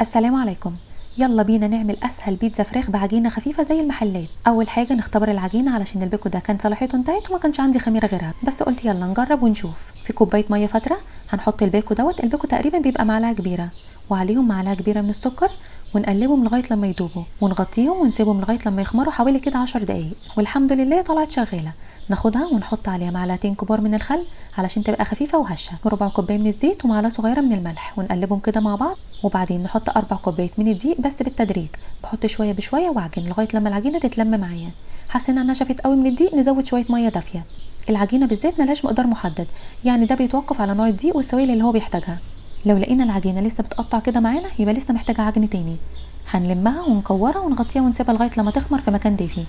السلام عليكم. يلا بينا نعمل اسهل بيتزا فراخ بعجينه خفيفه زي المحلات. اول حاجه نختبر العجينه علشان البيكو ده كان صلاحيته انتهت وما كانش عندي خميره غيرها، بس قلت يلا نجرب ونشوف. في كوبايه ميه فتره هنحط البيكو البيكو تقريبا بيبقى معلقه كبيره، وعليهم معلقه كبيره من السكر، ونقلبهم لغايه لما يدوبوا ونغطيهم ونسيبهم لغايه لما يخمروا حوالي كده 10 دقايق، والحمد لله طلعت شغاله. ناخدها ونحط عليها معلقتين كبار من الخل علشان تبقى خفيفه وهشه، وربع كوبايه من الزيت ومعلقه صغيره من الملح، ونقلبهم كده مع بعض. وبعدين نحط 4 كوبايات من الدقيق بس بالتدريج، بحط شويه بشويه واعجن لغايه لما العجينه تتلم معايا. حسينا انها نشفت قوي من الدقيق نزود شويه ميه دافيه. العجينه بالذات ملهاش مقدار محدد، يعني ده بيتوقف على نوع الدقيق والسوائل اللي هو بيحتاجها. لو لقينا العجينه لسه بتقطع كده معانا يبقى لسه محتاجه عجن تاني. هنلمها ونكورها ونغطيها ونسيبها لغايه لما تخمر في مكان دافي.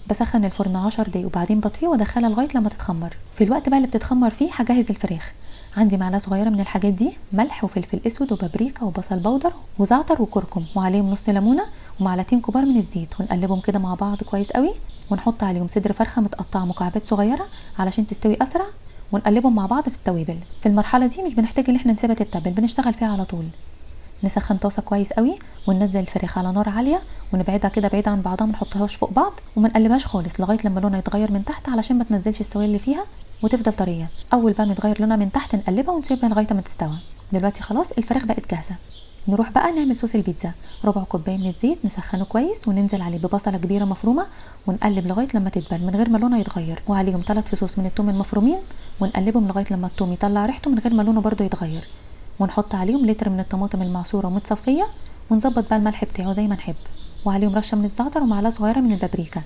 بسخن الفرن 10 دقايق وبعدين بطفيه وادخلها لغايه لما تتخمر. في الوقت بقى اللي بتتخمر فيه هجهز الفراخ. عندي معلقه صغيره من الحاجات دي، ملح وفلفل اسود وبابريكا وبصل بودر وزعتر وكركم، وعليهم نص ليمونه ومعلقتين كبار من الزيت، ونقلبهم كده مع بعض كويس قوي. ونحط عليهم صدر فرخه متقطعه مكعبات صغيره علشان تستوي اسرع، ونقلبهم مع بعض في التوابل. في المرحله دي مش بنحتاج ان احنا نسيبها تتبل، بنشتغل فيها على طول. نسخن طاسه كويس قوي وننزل الفراخ على نار عاليه، ونبعدها كده بعيد عن بعضها، ما نحطهاش فوق بعض وما نقلبهاش خالص لغايه لما لونها يتغير من تحت علشان ما تنزلش السوائل اللي فيها وتفضل طريه. اول بقى ما يتغير لونها من تحت نقلبها ونسيبها لغايه ما تستوي. دلوقتي خلاص الفراخ بقت جاهزه. نروح بقى نعمل صوص البيتزا. ربع كوبايه من الزيت نسخنه كويس وننزل عليه ببصله كبيره مفرومه، ونقلب لغايه لما تدبل من غير ما لونها يتغير، وعليهم 3 فصوص من الثوم المفرومين، ونقلبهم لغايه لما الثوم يطلع ريحته من غير ما لونه برده يتغير. ونحط عليهم لتر من الطماطم المعصوره ومتصفيه، ونظبط بقى الملح بتاعه زي ما نحب، وعليهم رشه من الزعتر ومعلقه صغيره من البابريكا.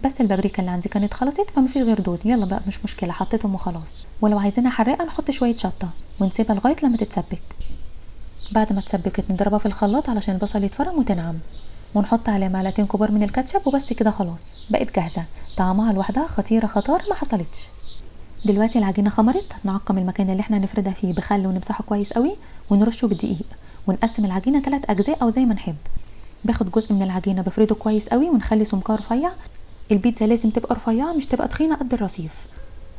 بس البابريكا اللي عندي كانت خلصت فمفيش غير دول، يلا بقى مش مشكله حطيتهم وخلاص. ولو عايزينها حراقه نحط شويه شطه ونسيبها لغايه لما تتسبك. بعد ما اتسبكت نضربها في الخلاط علشان البصل يتفرم وتنعم، ونحط عليها معلقتين كبار من الكاتشب وبس كده خلاص بقت جاهزه. طعمها لوحدها خطيره خطار ما حصلتش. دلوقتي العجينه خمرت، نعقم المكان اللي احنا هنفردها فيه بخل ونمسحه كويس قوي ونرشه بالدقيق، ونقسم العجينه 3 اجزاء او زي ما نحب. باخد جزء من العجينه بفرده كويس قوي ونخلي سمكها رفيع. البيتزا لازم تبقى رفيعه مش تبقى تخينه قد الرصيف.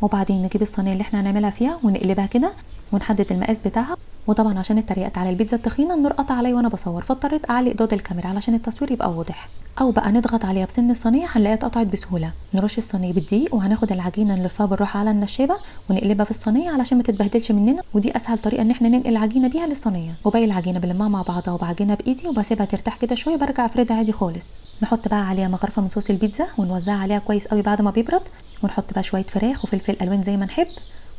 وبعدين نجيب الصينيه اللي احنا هنعملها فيها ونقلبها كده ونحدد المقاس بتاعها. وطبعا عشان اتريقت على البيتزا التخينه النور قطع عليا وانا بصور، فاضطريت اعلي اضاءه الكاميرا علشان التصوير يبقى واضح، او بقى نضغط عليها بسن الصينيه هنلاقيها اتقطعت بسهوله. نرش الصينيه بالدقيق وهناخد العجينه نلفها بالراحه على النشابه ونقلبها في الصينيه علشان ما تتبهدلش مننا، ودي اسهل طريقه ان احنا ننقل العجينه بيها للصينيه. وباقي العجينه بلمها مع بعضها وبعجنها بايدي وبسيبها ترتاح كده شويه، برجع افردها عادي خالص. نحط بقى عليها مغرفه من صوص البيتزا ونوزعها عليها كويس قوي بعد ما بيبرد، ونحط بقى شويه فراخ وفلفل الوان زي ما نحب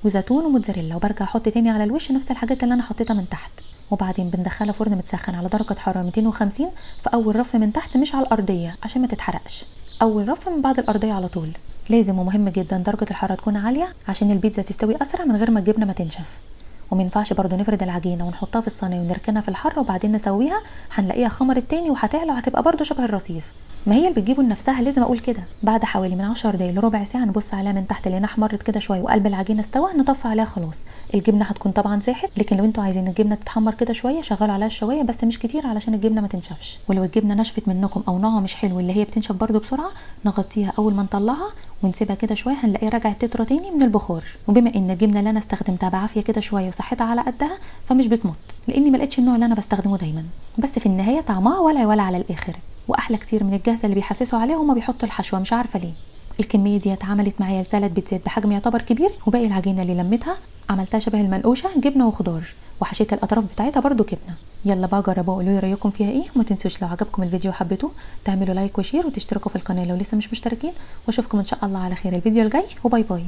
وزيتون وموتزاريلا، وبرجع احط تاني على الوش نفس الحاجات اللي انا حطيتها من تحت. وبعدين بندخلها فرن متسخن على درجه حراره 250 في اول رف من تحت مش على الارضيه عشان ما تتحرقش، اول رف من بعد الارضيه على طول. لازم ومهم جدا درجه الحراره تكون عاليه عشان البيتزا تستوي اسرع من غير ما الجبنه ما تنشف. وما ينفعش برضو نفرد العجينه ونحطها في الصينيه ونركنها في الحر وبعدين نسويها، هنلاقيها خمرت تاني وهتعلى وهتبقى برضو شبه الرصيف. ما هي اللي بتجيبه لنفسها، لازم اقول كده. بعد حوالي من 10 دقايق لربع ساعه نبص عليها من تحت لقيناها احمرت كده شويه وقلب العجينه استوى، نطفي عليها خلاص. الجبنه هتكون طبعا ساحت، لكن لو انتوا عايزين الجبنه تتحمر كده شويه شغلوا عليها الشوايه بس مش كتير علشان الجبنه ما تنشفش. ولو الجبنه نشفت منكم او نوعها مش حلو اللي هي بتنشف برضو بسرعه، نغطيها اول ما نطلعها ونسيبها كده شويه هنلاقيها رجعت تطرى تاني من البخار. وبما ان الجبنه اللي انا استخدمتها بعافيه كده شويه وصحتها على قدها فمش بتمط، لاني ما لقيتش النوع اللي انا بستخدمه دايما، بس في النهايه طعمها ولا على الاخر، واحلى كتير من الجاهزه اللي بيحسسوا عليها وما بيحطوا الحشوه مش عارفه ليه. الكميه دي اتعملت معايا ل3 بيتزات بحجم يعتبر كبير، وباقي العجينه اللي لميتها عملتها شبه المنقوشه جبنه وخضار، وحشيت الاطراف بتاعتها برده جبنه. يلا بقى جربوا وقولوا لي رايكم فيها ايه. وما تنسوش لو عجبكم الفيديو وحبيتوه تعملوا لايك وشير وتشتركوا في القناه لو لسه مش مشتركين، واشوفكم ان شاء الله على خير الفيديو الجاي، وباي باي.